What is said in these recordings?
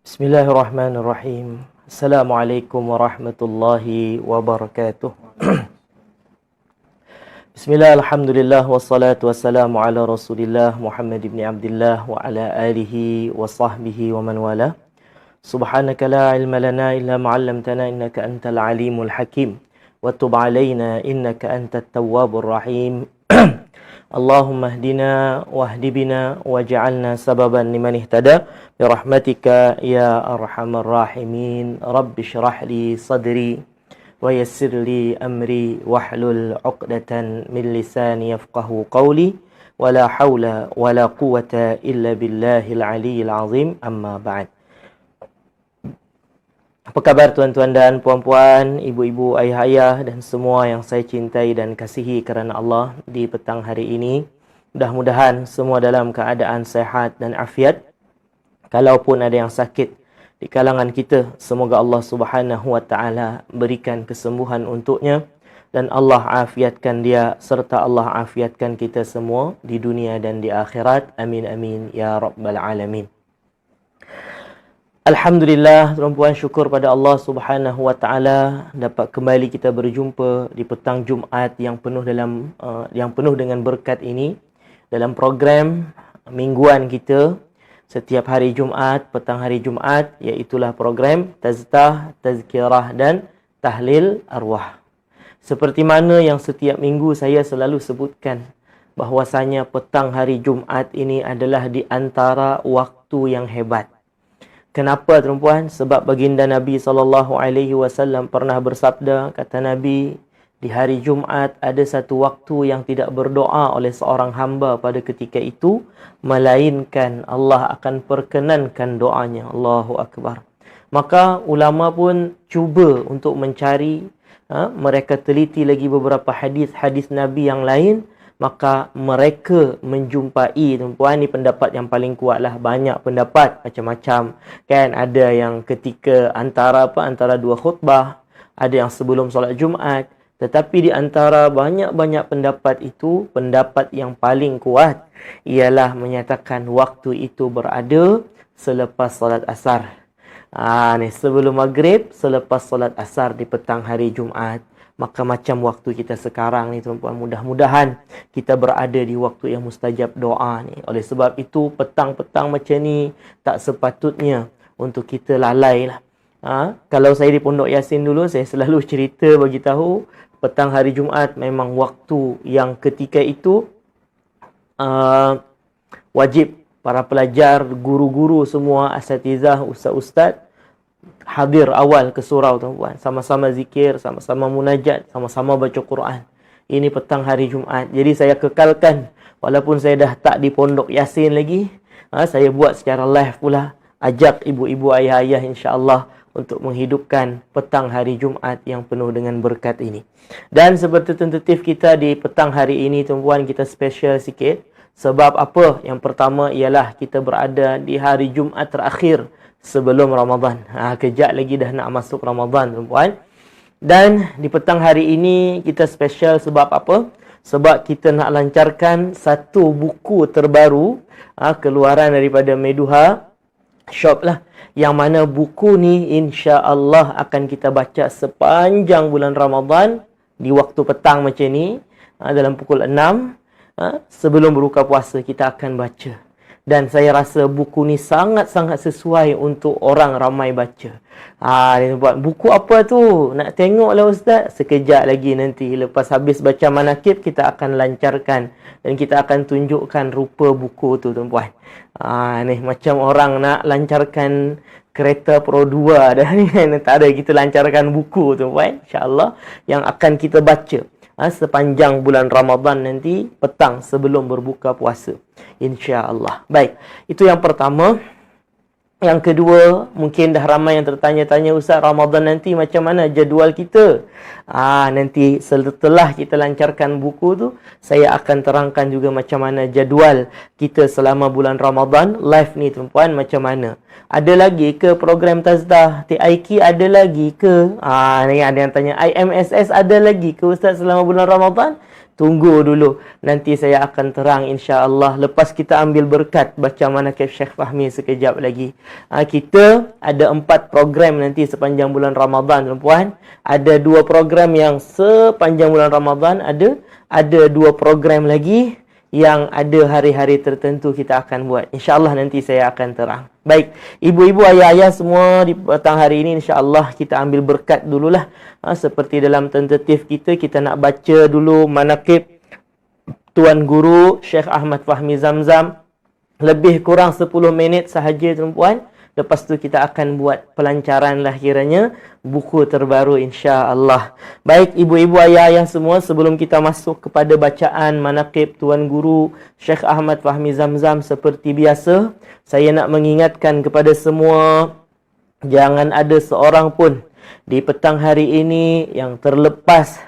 Bismillahirrahmanirrahim. Assalamualaikum warahmatullahi wabarakatuh. Bismillah, alhamdulillah, wassalatu wassalamu ala rasulillah Muhammad ibn Abdullah wa ala alihi wa sahbihi wa man wala. Subhanaka la ilma lana illa ma'allamtana innaka antal alimul hakim. Wa tub alayna innaka antat tawwabur rahim. Allahumma hdina wahdi bina waj'alna sababan liman ihtada birahmatika ya arhamar rahimin. Rabbi shrah li sadri wa yassir li amri wahlul 'uqdatan min lisani yafqahu qawli wala haula wala quwwata illa billahil aliyyil azim. Amma ba'd. Apa khabar tuan-tuan dan puan-puan, ibu-ibu, ayah-ayah dan semua yang saya cintai dan kasihi kerana Allah di petang hari ini. Mudah-mudahan semua dalam keadaan sehat dan afiat. Kalaupun ada yang sakit di kalangan kita, semoga Allah Subhanahu wa taala berikan kesembuhan untuknya dan Allah afiatkan dia serta Allah afiatkan kita semua di dunia dan di akhirat. Amin amin ya rabbal alamin. Alhamdulillah, tuan-puan, syukur pada Allah Subhanahu wa taala dapat kembali kita berjumpa di petang Jumaat yang penuh dengan berkat ini dalam program mingguan kita setiap hari Jumaat, petang hari Jumaat, iaitulah program Tazkiyah, Tazkirah dan Tahlil Arwah. Seperti mana yang setiap minggu saya selalu sebutkan bahwasanya petang hari Jumaat ini adalah di antara waktu yang hebat. Kenapa tuan-puan? Sebab baginda Nabi SAW pernah bersabda, kata Nabi, di hari Jumaat ada satu waktu yang tidak berdoa oleh seorang hamba pada ketika itu, melainkan Allah akan perkenankan doanya. Allahu Akbar. Maka ulama pun cuba untuk mencari, mereka teliti lagi beberapa hadis-hadis Nabi yang lain. Maka mereka menjumpai, tuan-puan, ni pendapat yang paling kuat lah. Banyak pendapat macam-macam. Kan ada yang ketika antara dua khutbah, ada yang sebelum solat Jumaat. Tetapi di antara banyak-banyak pendapat itu, pendapat yang paling kuat ialah menyatakan waktu itu berada selepas solat asar. Sebelum maghrib, selepas solat asar di petang hari Jumaat. Maka macam waktu kita sekarang ni, tuan-puan, mudah-mudahan kita berada di waktu yang mustajab doa ni. Oleh sebab itu, petang-petang macam ni tak sepatutnya untuk kita lalai lah. Kalau saya di Pondok Yasin dulu, saya selalu cerita bagi tahu petang hari Jumaat memang waktu yang ketika itu wajib para pelajar, guru-guru semua, asatizah, ustaz-ustaz hadir awal ke surau, tuan-puan. Sama-sama zikir, sama-sama munajat, sama-sama baca Quran. Ini petang hari Jumaat. Jadi saya kekalkan, walaupun saya dah tak di Pondok Yasin lagi, saya buat secara live pula. Ajak ibu-ibu, ayah-ayah insya-Allah untuk menghidupkan petang hari Jumaat yang penuh dengan berkat ini. Dan seperti tentatif kita di petang hari ini, tuan-puan, kita special sikit. Sebab apa? Yang pertama ialah kita berada di hari Jumaat terakhir sebelum Ramadan. Kejap lagi dah nak masuk Ramadan, tuan-puan. Dan di petang hari ini kita special sebab apa? Sebab kita nak lancarkan satu buku terbaru, keluaran daripada Meduha Shop lah. Yang mana buku ni insya-Allah akan kita baca sepanjang bulan Ramadan di waktu petang macam ni, dalam pukul 6 sebelum berbuka puasa kita akan baca. Dan saya rasa buku ni sangat-sangat sesuai untuk orang ramai baca. Dia buat buku apa tu? Nak tengoklah ustaz. Sekejap lagi nanti lepas habis baca manakib kita akan lancarkan dan kita akan tunjukkan rupa buku tu, tuan-puan. Ni macam orang nak lancarkan kereta Pro 2 dah ni kan. Tak ada, kita lancarkan buku, tuan-puan, insya-Allah, yang akan kita baca sepanjang bulan Ramadan nanti petang sebelum berbuka puasa, insya-Allah. Baik, itu yang pertama. Yang kedua, mungkin dah ramai yang tertanya-tanya, Ustaz, Ramadan nanti macam mana jadual kita? Nanti setelah kita lancarkan buku tu, saya akan terangkan juga macam mana jadual kita selama bulan Ramadan. Live ni, tuan-puan, macam mana? Ada lagi ke program Tazdah? TIQ ada lagi ke? Ni ada yang tanya, IMSS ada lagi ke Ustaz selama bulan Ramadan? Tunggu dulu. Nanti saya akan terang insya-Allah. Lepas kita ambil berkat baca manaqib Syekh Fahmi sekejap lagi. Kita ada 4 program nanti sepanjang bulan Ramadan, tuan-puan. Ada 2 program yang sepanjang bulan Ramadan, ada 2 program lagi yang ada hari-hari tertentu kita akan buat. InsyaAllah nanti saya akan terang. Baik, ibu-ibu, ayah-ayah semua di petang hari ini insyaAllah kita ambil berkat dululah. Seperti dalam tentatif kita nak baca dulu manaqib Tuan Guru Syekh Ahmad Fahmi Zamzam. Lebih kurang 10 minit sahaja, tuan-puan. Lepas tu kita akan buat pelancaran lah kiranya buku terbaru insya-Allah. Baik ibu-ibu ayah-ayah semua, sebelum kita masuk kepada bacaan manaqib Tuan Guru Syekh Ahmad Fahmi Zamzam seperti biasa, saya nak mengingatkan kepada semua, jangan ada seorang pun di petang hari ini yang terlepas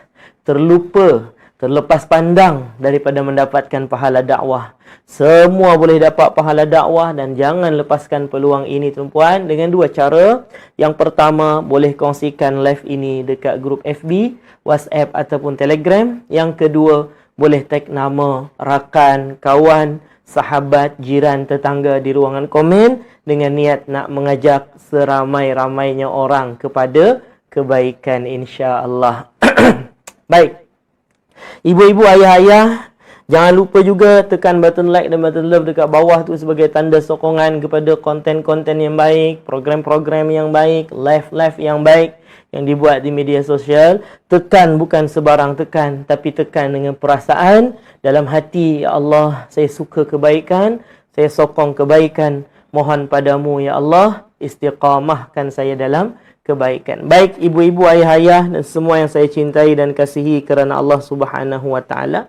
pandang daripada mendapatkan pahala dakwah. Semua boleh dapat pahala dakwah dan jangan lepaskan peluang ini, tuan-puan, dengan 2 cara. Yang pertama, boleh kongsikan live ini dekat grup FB, WhatsApp ataupun Telegram. Yang kedua, boleh tag nama rakan, kawan, sahabat, jiran, tetangga di ruangan komen dengan niat nak mengajak seramai-ramainya orang kepada kebaikan insya-Allah. Baik. Ibu-ibu, ayah-ayah, jangan lupa juga tekan button like dan button love dekat bawah tu sebagai tanda sokongan kepada konten-konten yang baik, program-program yang baik, live-live yang baik yang dibuat di media sosial. Tekan bukan sebarang tekan, tapi tekan dengan perasaan dalam hati. Ya Allah, saya suka kebaikan, saya sokong kebaikan. Mohon padamu ya Allah, istiqamahkan saya dalam kebaikan. Baik ibu-ibu, ayah-ayah dan semua yang saya cintai dan kasihi kerana Allah Subhanahu wa taala.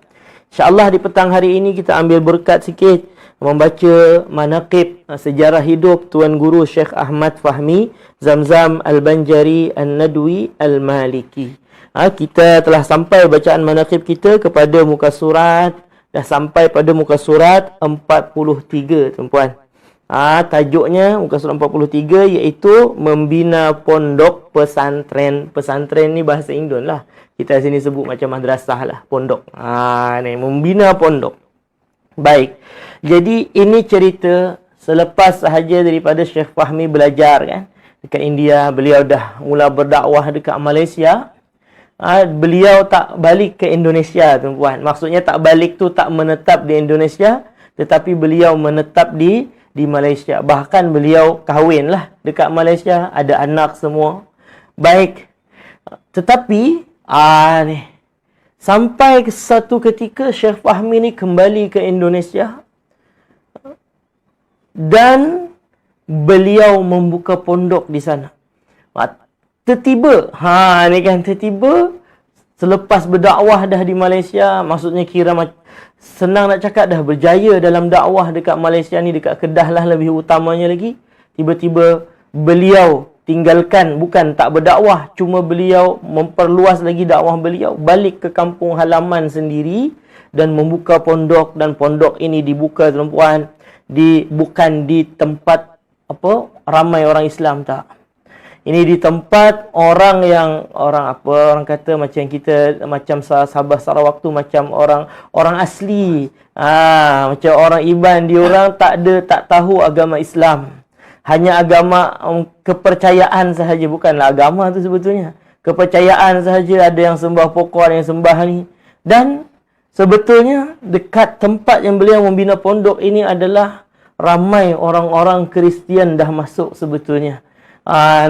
InsyaAllah di petang hari ini kita ambil berkat sikit membaca manaqib sejarah hidup Tuan Guru Syekh Ahmad Fahmi Zamzam Al-Banjari An-Nadwi Al-Maliki. Kita telah sampai bacaan manaqib kita kepada muka surat, dah sampai pada muka surat 43, tuan-puan. Tajuknya muka surat 43 iaitu membina pondok pesantren. Pesantren ni bahasa Indon lah. Kita sini sebut macam madrasah lah, pondok. Ni membina pondok. Baik. Jadi ini cerita selepas sahaja daripada Syekh Fahmi belajar kan dekat India, beliau dah mula berdakwah dekat Malaysia. Beliau tak balik ke Indonesia, tuan-puan. Maksudnya tak balik tu tak menetap di Indonesia, tetapi beliau menetap di Malaysia. Bahkan beliau kahwin lah dekat Malaysia, ada anak semua. Baik. Tetapi sampai ke satu ketika Syekh Fahmi ni kembali ke Indonesia dan beliau membuka pondok di sana. Tertiba, tertiba selepas berdakwah dah di Malaysia, maksudnya kira senang nak cakap dah berjaya dalam dakwah dekat Malaysia ni, dekat Kedah lah lebih utamanya lagi. Tiba-tiba beliau tinggalkan, bukan tak berdakwah, cuma beliau memperluas lagi dakwah beliau, balik ke kampung halaman sendiri dan membuka pondok. Dan pondok ini dibuka, tuan-puan, bukan di tempat ramai orang Islam, tak. Ini di tempat orang kata macam kita, macam Sabah Sarawak tu macam orang asli. Macam orang Iban, diorang tak tahu agama Islam. Hanya agama kepercayaan sahaja, bukanlah agama tu sebetulnya. Kepercayaan sahaja, ada yang sembah pokok, ada yang sembah ni. Dan sebetulnya dekat tempat yang beliau membina pondok ini adalah ramai orang-orang Kristian dah masuk sebetulnya.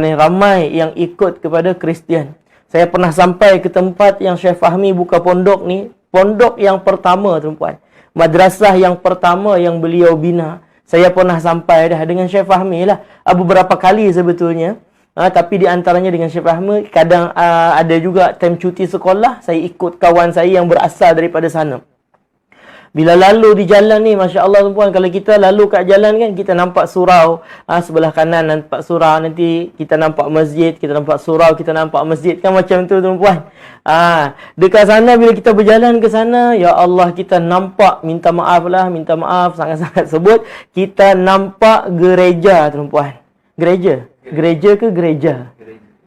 Ni ramai yang ikut kepada Kristian. Saya pernah sampai ke tempat yang Syekh Fahmi buka pondok ni, pondok yang pertama, tuan-puan. Madrasah yang pertama yang beliau bina. Saya pernah sampai dah dengan Syekh Fahmi lah. Beberapa kali sebetulnya. Tapi di antaranya dengan Syekh Fahmi, kadang ada juga time cuti sekolah, saya ikut kawan saya yang berasal daripada sana. Bila lalu di jalan ni, Masya Allah, tuan-puan, kalau kita lalu kat jalan kan, kita nampak surau. Sebelah kanan nampak surau, nanti kita nampak masjid, kita nampak surau, kita nampak masjid. Kan macam tu, tuan-puan. Dekat sana, bila kita berjalan ke sana, ya Allah, kita nampak, minta maaf, sangat-sangat sebut, kita nampak gereja, tuan-puan. Gereja ke gereja?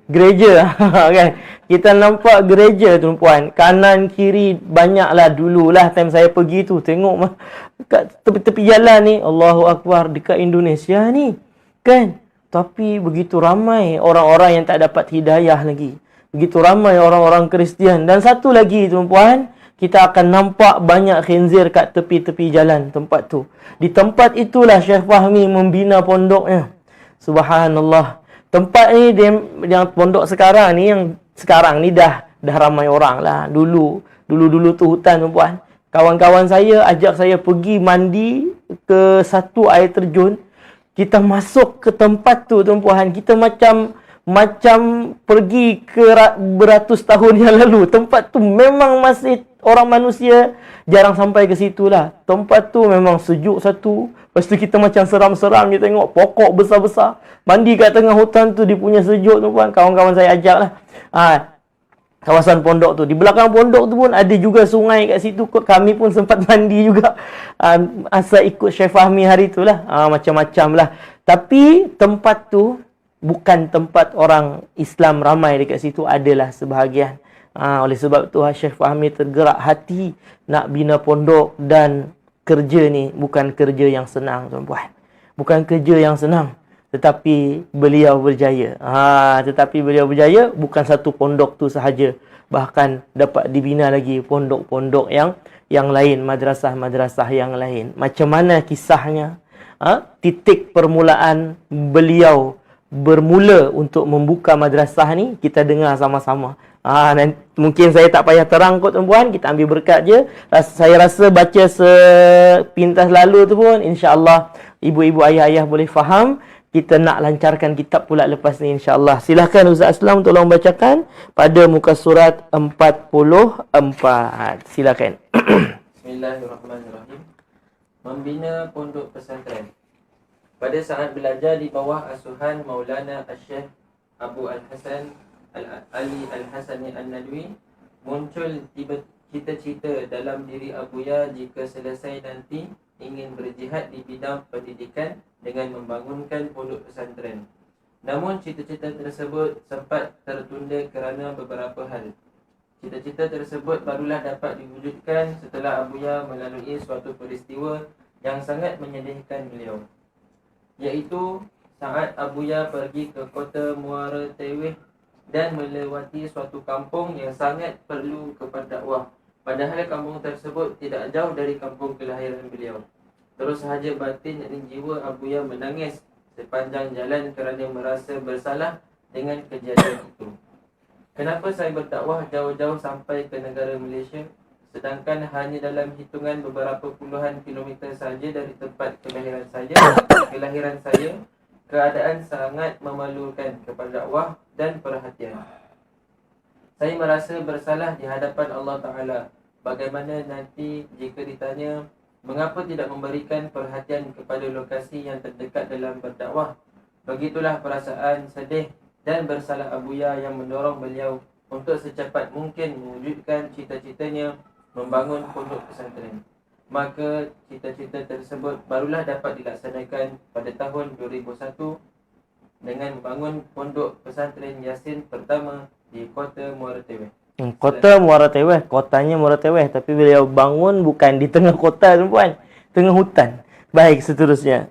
Gereja kan. Kita nampak gereja tuan-puan. Kanan kiri banyaklah dululah time saya pergi tu. Tengok kat tepi-tepi jalan ni. Allahu Akbar, dekat Indonesia ni. Kan? Tapi begitu ramai orang-orang yang tak dapat hidayah lagi. Begitu ramai orang-orang Kristian. Dan satu lagi tuan-puan, kita akan nampak banyak khinzir kat tepi-tepi jalan tempat tu. Di tempat itulah Syekh Fahmi membina pondoknya. Subhanallah. Tempat ni dia, yang pondok sekarang ni, yang sekarang ni dah ramai orang lah. Dulu tu hutan tuan-puan. Kawan-kawan saya ajak saya pergi mandi ke satu air terjun. Kita masuk ke tempat tu tuan-puan. Kita macam pergi ke beratus tahun yang lalu. Tempat tu memang masih orang manusia jarang sampai ke situ lah. Tempat tu memang sejuk satu. Lepas tu kita macam seram-seram je tengok pokok besar-besar. Mandi kat tengah hutan tu dia punya sejuk tu pun. Kawan-kawan saya ajak lah. Kawasan pondok tu. Di belakang pondok tu pun ada juga sungai kat situ. Kami pun sempat mandi juga. Asal ikut Syekh Fahmi hari tu lah. Macam-macam lah. Tapi tempat tu bukan tempat orang Islam ramai dekat situ. Adalah sebahagian. Oleh sebab tu Syekh Fahmi tergerak hati nak bina pondok. Dan kerja ni bukan kerja yang senang tuan-puan. Bukan kerja yang senang. Tetapi beliau berjaya. Tetapi beliau berjaya bukan satu pondok tu sahaja. Bahkan dapat dibina lagi pondok-pondok yang lain. Madrasah-madrasah yang lain. Macam mana kisahnya? Titik permulaan beliau bermula untuk membuka madrasah ni, kita dengar sama-sama. Mungkin saya tak payah terang kot tuan-puan, kita ambil berkat je. Saya rasa baca sepintas lalu tu pun insya-Allah ibu-ibu ayah-ayah boleh faham. Kita nak lancarkan kitab pula lepas ni insya-Allah. Silakan Ustaz Aslam tolong bacakan pada muka surat 44. Silakan. Bismillahirrahmanirrahim. Membina pondok pesantren. Pada saat belajar di bawah asuhan Maulana Asy-Syaikh Abu Al-Hasan Ali Al-Hasani An-Nadwi, muncul cita-cita dalam diri Abuya jika selesai nanti ingin berjihad di bidang pendidikan dengan membangunkan pondok pesantren. Namun cita-cita tersebut sempat tertunda kerana beberapa hal. Cita-cita tersebut barulah dapat diwujudkan setelah Abuya melalui suatu peristiwa yang sangat menyedihkan beliau, iaitu saat Abuya pergi ke kota Muara Teweh dan melewati suatu kampung yang sangat perlu kepada dakwah. Padahal kampung tersebut tidak jauh dari kampung kelahiran beliau. Terus sahaja batin dan jiwa Abuya menangis sepanjang jalan kerana merasa bersalah dengan kejadian itu. Kenapa saya berdakwah jauh-jauh sampai ke negara Malaysia, sedangkan hanya dalam hitungan beberapa puluhan kilometer saja dari tempat kelahiran saya, keadaan sangat memalukan kepada dakwah dan perhatian. Saya merasa bersalah di hadapan Allah Ta'ala. Bagaimana nanti jika ditanya, mengapa tidak memberikan perhatian kepada lokasi yang terdekat dalam berdakwah? Begitulah perasaan sedih dan bersalah Abuya yang mendorong beliau untuk secepat mungkin mewujudkan cita-citanya membangun pondok pesantren. Maka cita-cita tersebut barulah dapat dilaksanakan pada tahun 2001 dengan membangun pondok pesantren Yasin pertama di kota Muara Teweh. Kota Muara Teweh, kotanya Muara Teweh, tapi beliau bangun bukan di tengah kota tuan-puan, tengah hutan. Baik, seterusnya.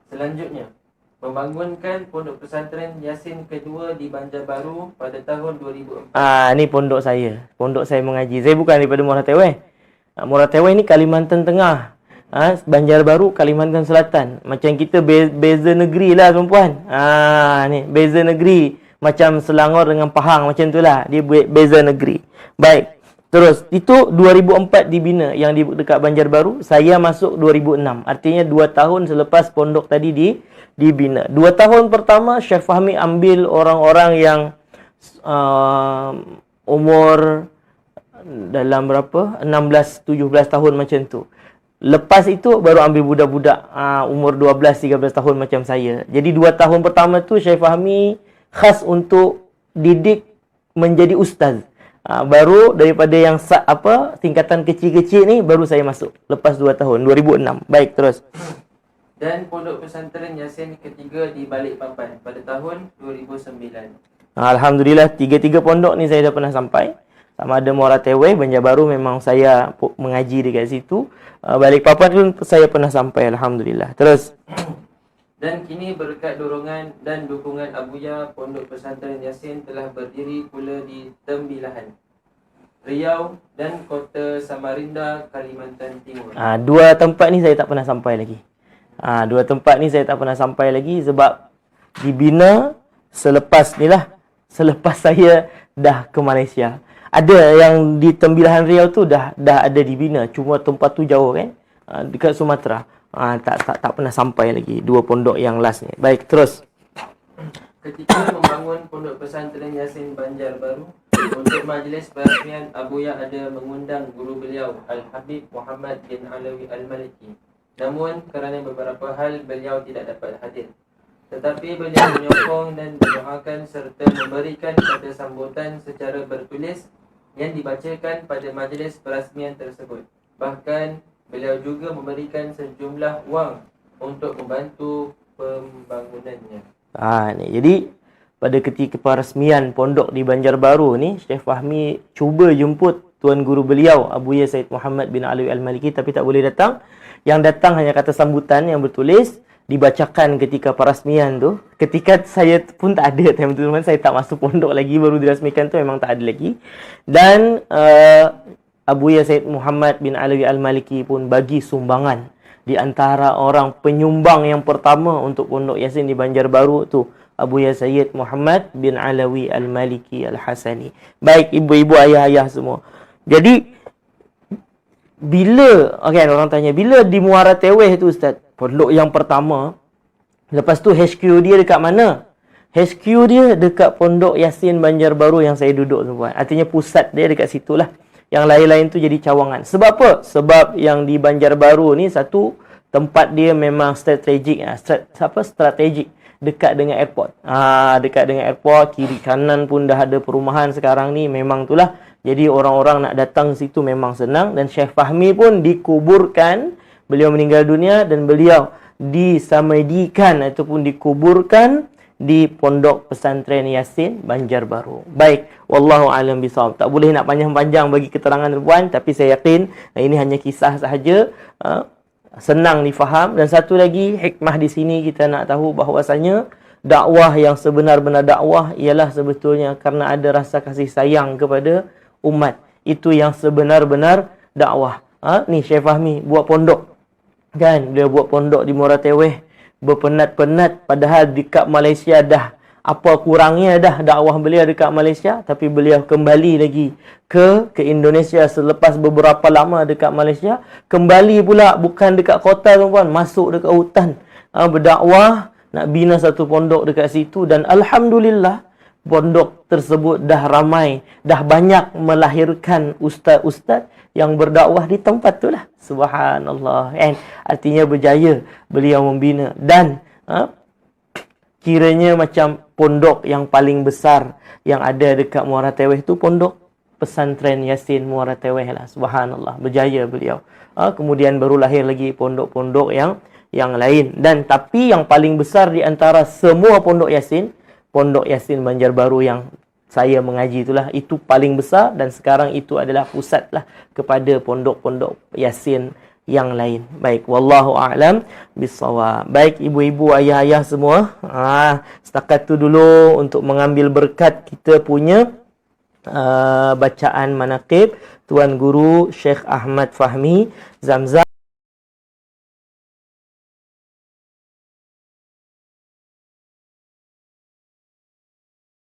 Selanjutnya, membangunkan pondok pesantren Yasin kedua di Banjarbaru pada tahun 2004. Ni pondok saya. Pondok saya mengaji. Saya bukan daripada Muara Teweh. Muara Teweh ni Kalimantan Tengah. Banjarbaru Kalimantan Selatan. Macam kita beza negeri lah tuan-puan. Ni beza negeri. Macam Selangor dengan Pahang, macam itulah. Dia beza negeri. Baik. Terus, itu 2004 dibina yang dekat Banjarbaru. Saya masuk 2006. Artinya 2 tahun selepas pondok tadi dibina. 2 tahun pertama, Syekh Fahmi ambil orang-orang yang umur dalam berapa? 16-17 tahun macam tu. Lepas itu baru ambil budak-budak umur 12-13 tahun macam saya. Jadi 2 tahun pertama tu Syekh Fahmi khas untuk didik menjadi ustaz. Baru daripada yang tingkatan kecil-kecil ni baru saya masuk lepas 2 tahun 2006. Baik, terus. Dan pondok pesantren Yasin ketiga di Balikpapan pada tahun 2009. Alhamdulillah, 3 pondok ni saya dah pernah sampai. Sama ada Muara Teweh, Banjarbaru memang saya mengaji dekat situ. Balikpapan pun saya pernah sampai, Alhamdulillah. Terus. Dan kini berkat dorongan dan dukungan Abuya, Pondok Pesantren Yasin telah berdiri pula di Tembilahan, Riau dan Kota Samarinda, Kalimantan Timur. 2 tempat ni saya tak pernah sampai lagi. 2 tempat ni saya tak pernah sampai lagi sebab dibina selepas ni lah. Selepas saya dah ke Malaysia. Ada yang di Tembilahan Riau tu dah ada dibina. Cuma tempat tu jauh kan. Dekat Sumatera. Tak pernah sampai lagi 2 pondok yang last ni. Baik, terus. Ketika membangun Pondok Pesantren Yasin Banjarbaru, untuk majlis perasmian, Abuya ada mengundang guru beliau Al-Habib Muhammad bin Alawi Al-Maliki. Namun kerana beberapa hal beliau tidak dapat hadir. Tetapi beliau menyokong dan mendoakan serta memberikan kata sambutan secara bertulis yang dibacakan pada majlis perasmian tersebut. Bahkan beliau juga memberikan sejumlah wang untuk membantu pembangunannya. Ni jadi pada ketika perasmian pondok di Banjarbaru ni, Syekh Fahmi cuba jemput tuan guru beliau Abuya Said Muhammad bin Alawi Al-Maliki, tapi tak boleh datang. Yang datang hanya kata sambutan yang bertulis dibacakan ketika perasmian tu. Ketika saya pun tak ada time tu, saya tak masuk pondok lagi, baru dirasmikan tu memang tak ada lagi. Dan Abuya Said Muhammad bin Alawi Al-Maliki pun bagi sumbangan. Di antara orang penyumbang yang pertama untuk Pondok Yasin di Banjarbaru tu Abuya Sayyid Muhammad bin Alawi Al-Maliki Al-Hasani. Baik ibu-ibu, ayah-ayah semua. Jadi bila orang tanya bila di Muara Teweh tu Ustaz, pondok yang pertama, lepas tu HQ dia dekat mana? HQ dia dekat Pondok Yasin Banjarbaru yang saya duduk tuan. Artinya pusat dia dekat situlah. Yang lain-lain tu jadi cawangan. Sebab apa? Sebab yang di Banjarbaru ni satu tempat dia memang strategik. Strategik dekat dengan airport. Dekat dengan airport, kiri kanan pun dah ada perumahan sekarang ni, memang itulah. Jadi orang-orang nak datang situ memang senang. Dan Syekh Fahmi pun dikuburkan, beliau meninggal dunia dan beliau disamaidikan ataupun dikuburkan di Pondok Pesantren Yasin Banjarbaru. Baik, wallahu alam bisawab. Tak boleh nak panjang-panjang bagi keterangan tuan, tapi saya yakin ini hanya kisah sahaja, senang difaham. Dan satu lagi hikmah di sini kita nak tahu bahawasanya dakwah yang sebenar-benar dakwah ialah sebetulnya kerana ada rasa kasih sayang kepada umat. Itu yang sebenar-benar dakwah. Ni Syekh Fahmi buat pondok. Kan, dia buat pondok di Muara Teweh. Berpenat-penat, padahal dekat Malaysia dah apa kurangnya dah dakwah beliau dekat Malaysia, tapi beliau kembali lagi ke Indonesia selepas beberapa lama dekat Malaysia. Kembali pula bukan dekat kota tuan-tuan, masuk dekat hutan, berdakwah, nak bina satu pondok dekat situ. Dan alhamdulillah pondok tersebut dah ramai, dah banyak melahirkan ustaz-ustaz yang berdakwah di tempat tu lah. Subhanallah. Artinya berjaya beliau membina. Dan kiranya macam pondok yang paling besar yang ada dekat Muara Teweh tu Pondok Pesantren Yasin Muara Teweh lah. Subhanallah. Berjaya beliau. Kemudian baru lahir lagi pondok-pondok yang lain. Dan tapi yang paling besar di antara semua Pondok Yasin, Pondok Yasin Banjarbaru yang saya mengaji itulah, itu paling besar. Dan sekarang itu adalah pusat lah kepada pondok-pondok Yasin yang lain. Baik, wallahu a'lam bissawab. Baik ibu-ibu, ayah-ayah semua, setakat tu dulu untuk mengambil berkat kita punya bacaan manaqib Tuan Guru Syekh Ahmad Fahmi Zamzam.